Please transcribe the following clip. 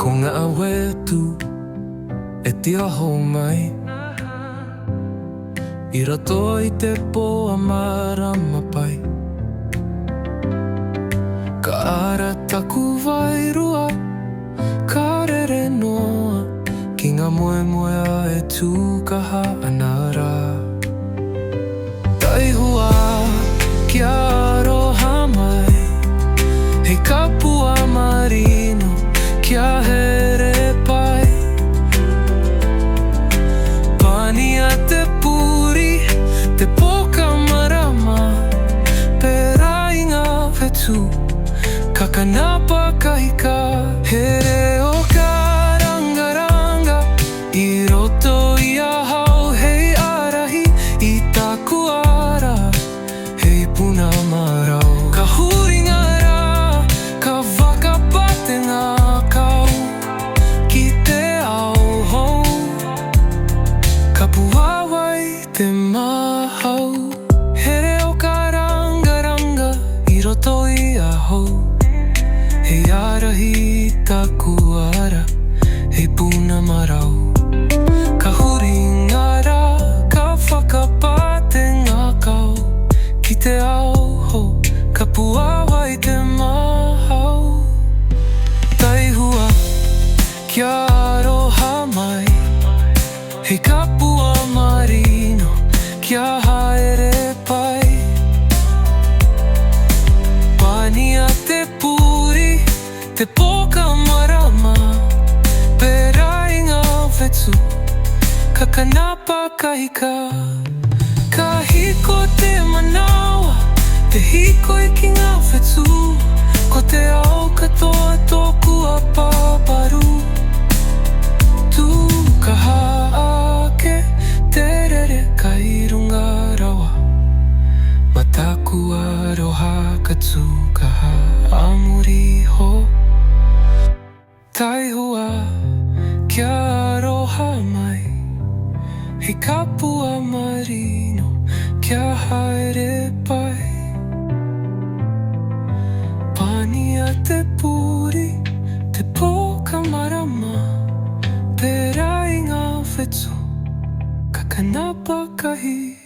Ko ngā Whetū e te aho mai I rato I te poa marama pai Ka ara taku wairua Ka rere noa Ki ngā Moemoeā e tūkaha ana rā Taihua ki Aroha mai Hei kapua marino Kia here pai Pani a te puri Te poka marama Pērā I Ngā Whetū Kakanapa kahika Here o ka rangaranga I roto I a hau Hei arahi I taku ara Hei puna marau Ka huringa rā Ka whakapate ngā kau Ki te ao hou Ka puawai te mahau Here o ka rangaranga I roto I a hou Hei arahi taku ara Hei puna marau Ka huringa rā Ka whakapate ngā kau Ki te ao hou Ka puawai te mahau Taihua ki Aroha mai Hei kapua marino Kia haere pai Pani a te puri Te poka marama Pērā I Ngā Whetū Kakanapa kahika Ka hiko te manawa Te hiko I ki Ngā Whetū Ko te ao katoa tōku a pāparu Tū ka haake Te rere ka irunga rawa Mataku aroha ka tūkaha Amuri ho Taihua ki Aroha mai Hei kapua marino Kia haere pai Pani a te puri Te poka marama Pērā I Ngā Whetū Kakanapa kahika